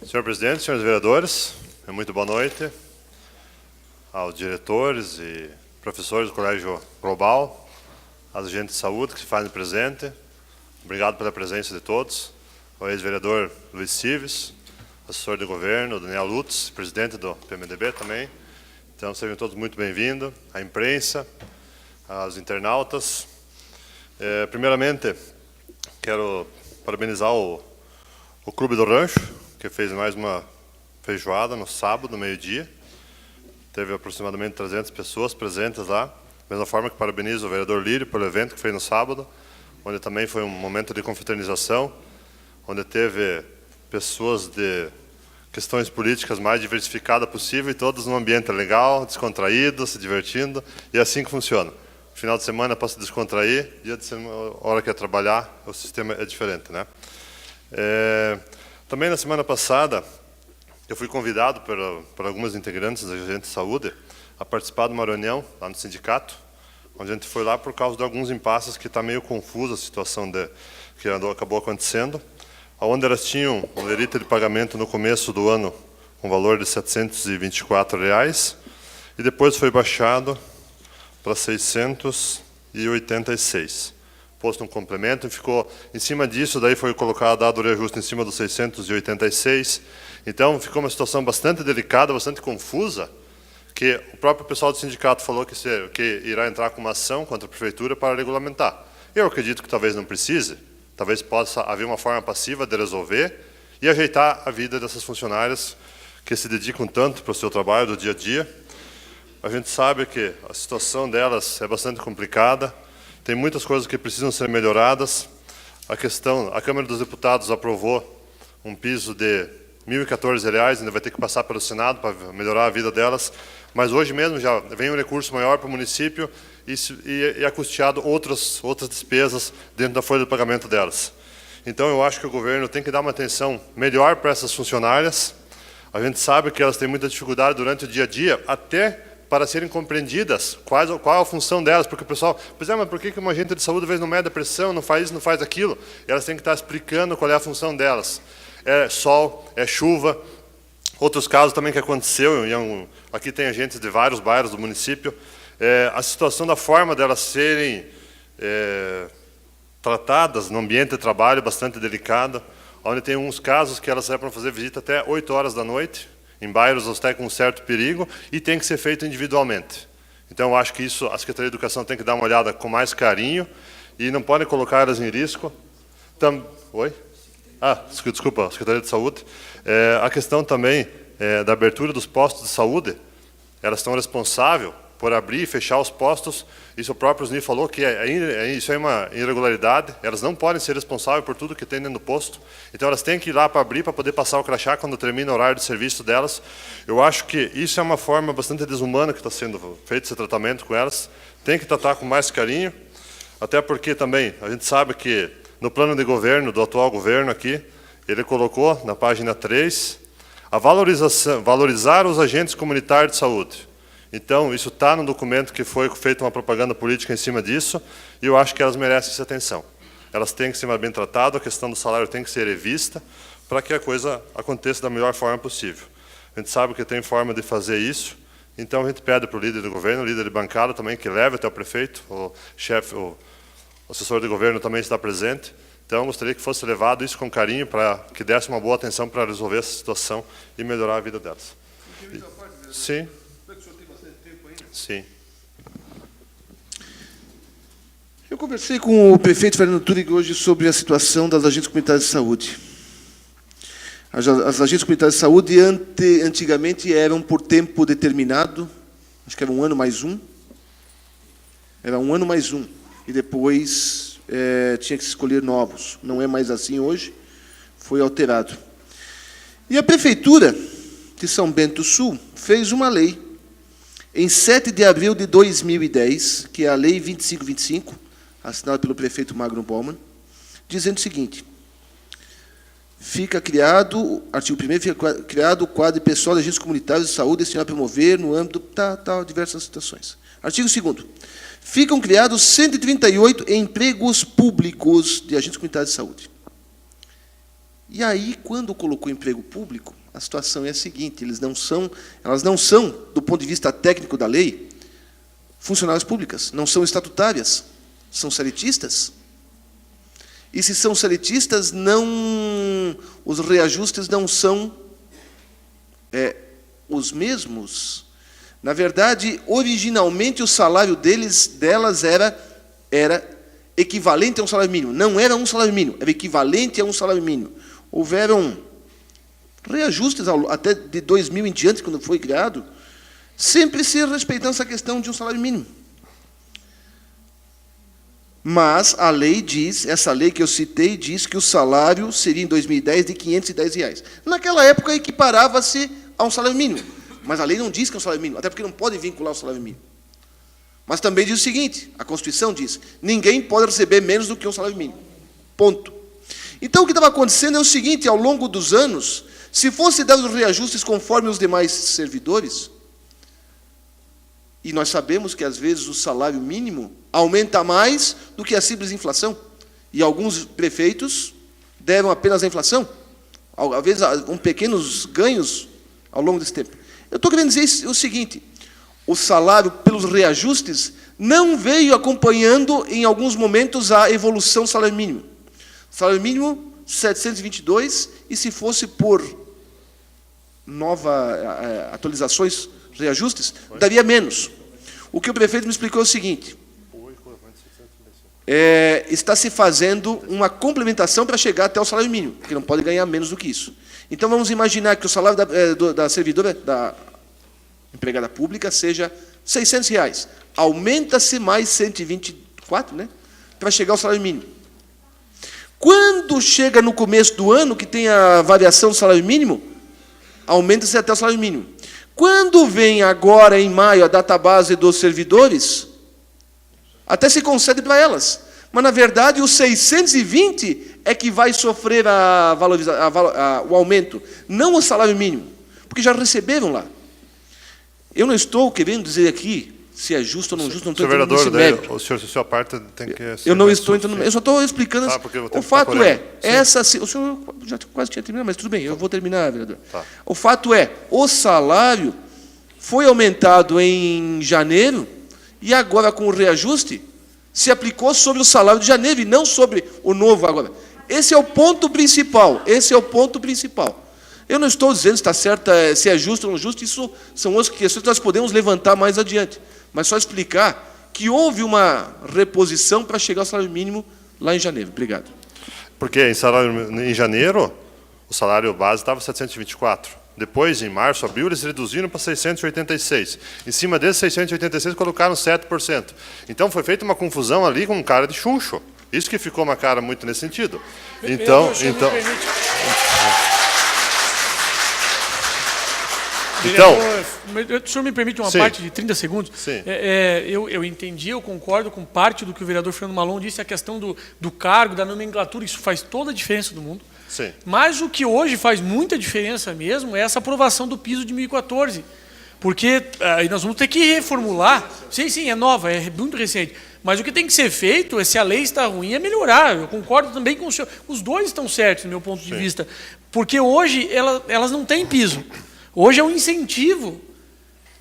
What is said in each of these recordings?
Senhor presidente, senhores vereadores, muito boa noite aos diretores e professores do Colégio Global, aos agentes de saúde que se fazem presente. Obrigado pela presença de todos. Ao ex-vereador Luiz Cives, assessor de governo, Daniel Lutz, presidente do PMDB também. Então, sejam todos muito bem-vindos, à imprensa, aos internautas. Primeiramente, quero parabenizar o Clube do Rancho, que fez mais uma feijoada no sábado, meio-dia. Teve aproximadamente 300 pessoas presentes lá. Da mesma forma que parabenizo o vereador Lírio pelo evento que fez no sábado, onde também foi um momento de confraternização, onde teve pessoas de questões políticas mais diversificadas possível e todos num ambiente legal, descontraído, se divertindo, e é assim que funciona. Final de semana para se descontrair, dia de semana, hora que é trabalhar, o sistema é diferente, né? Também na semana passada, eu fui convidado por algumas integrantes da agente de saúde a participar de uma reunião lá no sindicato, onde a gente foi lá por causa de alguns impasses que está meio confusa a situação que acabou acontecendo, onde elas tinham um limite de pagamento no começo do ano com valor de R$ 724, e depois foi baixado para 686. Posto um complemento e ficou em cima disso, daí foi colocado dado o reajuste em cima dos 686. Então ficou uma situação bastante delicada, bastante confusa, que o próprio pessoal do sindicato falou que irá entrar com uma ação contra a prefeitura para regulamentar. Eu acredito que talvez não precise, talvez possa haver uma forma passiva de resolver e ajeitar a vida dessas funcionárias que se dedicam tanto para o seu trabalho do dia a dia. A gente sabe que a situação delas é bastante complicada, tem muitas coisas que precisam ser melhoradas. A Câmara dos Deputados aprovou um piso de R$ 1.014, ainda vai ter que passar pelo Senado para melhorar a vida delas, mas hoje mesmo já vem um recurso maior para o município e é custeado outras despesas dentro da folha de pagamento delas. Então eu acho que o governo tem que dar uma atenção melhor para essas funcionárias. A gente sabe que elas têm muita dificuldade durante o dia a dia, até para serem compreendidas qual é a função delas, porque o pessoal, mas por que uma agente de saúde às vezes não mede a pressão, não faz isso, não faz aquilo? E elas têm que estar explicando qual é a função delas. É sol, é chuva. Outros casos também que aconteceu, aqui tem agentes de vários bairros do município, a situação da forma delas serem tratadas no ambiente de trabalho bastante delicado, onde tem uns casos que elas saem para fazer visita até 8 horas da noite, em bairros até com um certo perigo, e tem que ser feito individualmente. Então, eu acho que isso a Secretaria de Educação tem que dar uma olhada com mais carinho, e não pode colocar elas em risco. Oi? Desculpa, a Secretaria de Saúde. A questão também da abertura dos postos de saúde, elas estão responsáveis por abrir e fechar os postos. Isso o próprio Osni falou que isso é uma irregularidade. Elas não podem ser responsáveis por tudo que tem dentro do posto. Então elas têm que ir lá para abrir, para poder passar o crachá quando termina o horário de serviço delas. Eu acho que isso é uma forma bastante desumana que está sendo feito esse tratamento com elas. Tem que tratar com mais carinho, até porque também a gente sabe que no plano de governo, do atual governo aqui, ele colocou na página 3 a valorizar os agentes comunitários de saúde. Então, isso está no documento que foi feita uma propaganda política em cima disso, e eu acho que elas merecem essa atenção. Elas têm que ser mais bem tratadas, a questão do salário tem que ser revista, para que a coisa aconteça da melhor forma possível. A gente sabe que tem forma de fazer isso, então a gente pede para o líder do governo, o líder de bancada também, que leve até o prefeito, o assessor de governo também está presente. Então, eu gostaria que fosse levado isso com carinho, para que desse uma boa atenção para resolver essa situação e melhorar a vida delas. Sim. Sim. Eu conversei com o prefeito Fernando Turig hoje sobre a situação das agências comunitárias de saúde. As agências comunitárias de saúde antigamente eram por tempo determinado, acho que era 1 ano mais 1. Era 1 ano mais 1. E depois tinha que se escolher novos. Não é mais assim hoje, foi alterado. E a Prefeitura de São Bento do Sul fez uma lei, em 7 de abril de 2010, que é a Lei 2525, assinada pelo prefeito Magno Bauman, dizendo o seguinte: fica criado, artigo 1º, fica criado o quadro pessoal de agentes comunitários de saúde destinado a promover, no âmbito, diversas situações. Artigo 2º, ficam criados 138 empregos públicos de agentes comunitários de saúde. E aí, quando colocou emprego público, a situação é a seguinte, elas não são, do ponto de vista técnico da lei, funcionárias públicas, não são estatutárias, são seletistas. E se são seletistas, os reajustes não são os mesmos. Na verdade, originalmente, o salário delas era equivalente a um salário mínimo. Não era um salário mínimo, era equivalente a um salário mínimo. Houveram reajustes até de 2000 em diante, quando foi criado, sempre se respeitando essa questão de um salário mínimo. Mas a lei diz, essa lei que eu citei, diz que o salário seria, em 2010, de R$510. Naquela época, equiparava-se a um salário mínimo. Mas a lei não diz que é um salário mínimo, até porque não pode vincular o salário mínimo. Mas também diz o seguinte, a Constituição diz, ninguém pode receber menos do que um salário mínimo. Ponto. Então, o que estava acontecendo é o seguinte, ao longo dos anos, se fosse dado os reajustes conforme os demais servidores, e nós sabemos que, às vezes, o salário mínimo aumenta mais do que a simples inflação, e alguns prefeitos deram apenas a inflação, às vezes, pequenos ganhos ao longo desse tempo. Eu estou querendo dizer o seguinte, o salário, pelos reajustes, não veio acompanhando, em alguns momentos, a evolução do salário mínimo. Salário mínimo, 722, e se fosse por atualizações, reajustes, daria menos. O que o prefeito me explicou é o seguinte, está se fazendo uma complementação para chegar até o salário mínimo, porque não pode ganhar menos do que isso. Então, vamos imaginar que o salário da servidora, da empregada pública, seja R$600. Aumenta-se mais 124, né, para chegar ao salário mínimo. Quando chega no começo do ano, que tem a variação do salário mínimo, aumenta-se até o salário mínimo. Quando vem agora, em maio, a database dos servidores, até se concede para elas. Mas, na verdade, os 620 é que vai sofrer o aumento, não o salário mínimo, porque já receberam lá. Eu não estou querendo dizer aqui se é justo ou não justo, não estou entrando nesse mérito. O senhor, se a sua parte tem que... Eu não estou entrando... Eu só estou explicando... O fato o senhor já quase tinha terminado, mas tudo bem, eu vou terminar, vereador. Tá. O fato o salário foi aumentado em janeiro e agora, com o reajuste, se aplicou sobre o salário de janeiro e não sobre o novo agora. Esse é o ponto principal. Eu não estou dizendo se está certo, se é justo ou não justo, isso são outras questões que nós podemos levantar mais adiante. Mas só explicar que houve uma reposição para chegar ao salário mínimo lá em janeiro. Obrigado. Porque em janeiro, o salário base estava 724. Depois, em março, abril, eles reduziram para 686. Em cima desses 686, colocaram 7%. Então, foi feita uma confusão ali com um cara de chuncho. Isso que ficou uma cara muito nesse sentido. Então... O senhor me permite uma parte de 30 segundos? Sim. Eu entendi, eu concordo com parte do que o vereador Fernando Malon disse, a questão do cargo, da nomenclatura, isso faz toda a diferença do mundo. Sim. Mas o que hoje faz muita diferença mesmo é essa aprovação do piso de 2014. Porque aí nós vamos ter que reformular. Sim, é nova, é muito recente. Mas o que tem que ser feito, se a lei está ruim, é melhorar. Eu concordo também com o senhor. Os dois estão certos, do meu ponto de vista. Porque hoje elas não têm piso. Hoje é um incentivo.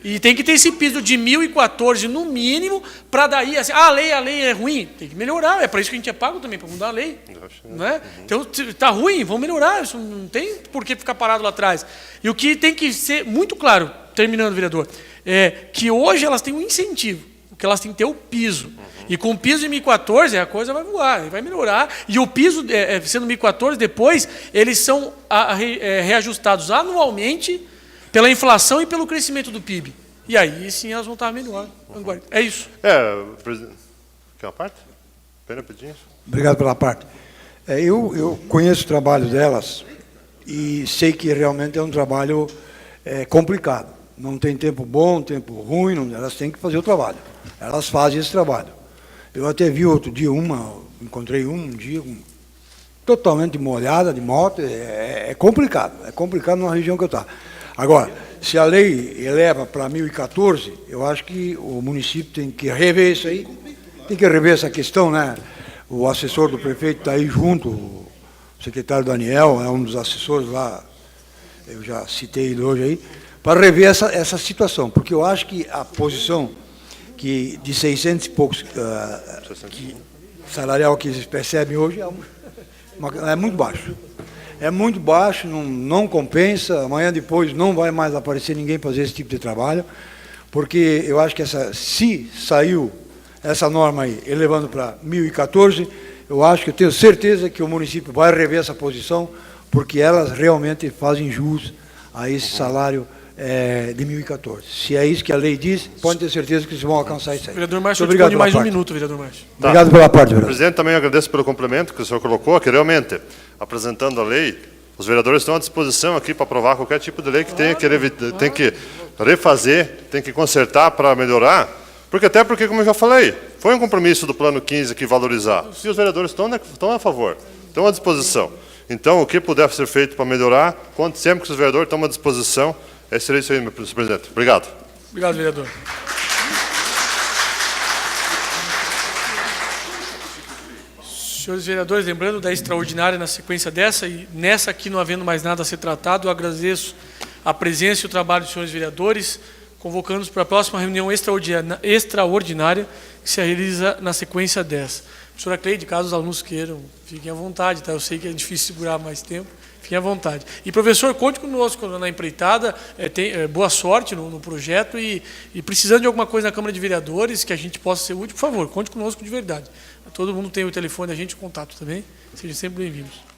E tem que ter esse piso de 2014 no mínimo, para daí, assim, a lei é ruim. Tem que melhorar. É para isso que a gente é pago também, para mudar a lei. Não é? Então, está ruim, vamos melhorar. Isso não tem por que ficar parado lá atrás. E o que tem que ser muito claro, terminando, vereador, é que hoje elas têm um incentivo, que elas têm que ter o piso. E com o piso de 2014, a coisa vai voar, vai melhorar. E o piso, sendo 2014, depois, eles são reajustados anualmente pela inflação e pelo crescimento do PIB. E aí, sim, elas vão estar melhor. É isso. Presidente. Quer uma parte? Pena pedir. Obrigado pela parte. Eu conheço o trabalho delas e sei que realmente é um trabalho complicado. Não tem tempo bom, tempo ruim, elas têm que fazer o trabalho. Elas fazem esse trabalho. Eu até vi outro dia encontrei um dia totalmente molhada de moto, é complicado numa região que eu estava. Agora, se a lei eleva para 2014, eu acho que o município tem que rever isso aí, tem que rever essa questão, né? O assessor do prefeito está aí junto, o secretário Daniel, é um dos assessores lá, eu já citei ele hoje aí, para rever essa situação, porque eu acho que a posição de 600 e poucos salarial que eles percebem hoje é muito baixo. É muito baixo, não compensa, amanhã depois não vai mais aparecer ninguém fazer esse tipo de trabalho, porque eu acho que se saiu essa norma aí, elevando para 1.014, eu tenho certeza que o município vai rever essa posição, porque elas realmente fazem jus a esse salário de 1.014. Se é isso que a lei diz, pode ter certeza que eles vão alcançar isso aí. Vereador Márcio, obrigado mais um minuto, vereador Márcio. Tá. Obrigado pela parte, vereador. Presidente, também agradeço pelo complemento que o senhor colocou, que realmente, apresentando a lei, os vereadores estão à disposição aqui para aprovar qualquer tipo de lei que tem que refazer, tem que consertar para melhorar, porque, como eu já falei, foi um compromisso do Plano 15 que valorizar. E os vereadores estão a favor, estão à disposição. Então, o que puder ser feito para melhorar, conte sempre que os vereadores estão à disposição. Seria isso aí, meu presidente. Obrigado. Obrigado, vereador. Senhores vereadores, lembrando da extraordinária na sequência dessa, e nessa aqui não havendo mais nada a ser tratado, eu agradeço a presença e o trabalho dos senhores vereadores, convocando-os para a próxima reunião extraordinária que se realiza na sequência dessa. Professora Cleide, caso os alunos queiram, fiquem à vontade, tá? Eu sei que é difícil segurar mais tempo, fiquem à vontade. E, professor, conte conosco na empreitada, boa sorte no projeto e precisando de alguma coisa na Câmara de Vereadores que a gente possa ser útil, por favor, conte conosco de verdade. Todo mundo tem o telefone da gente, o contato também, sejam sempre bem-vindos.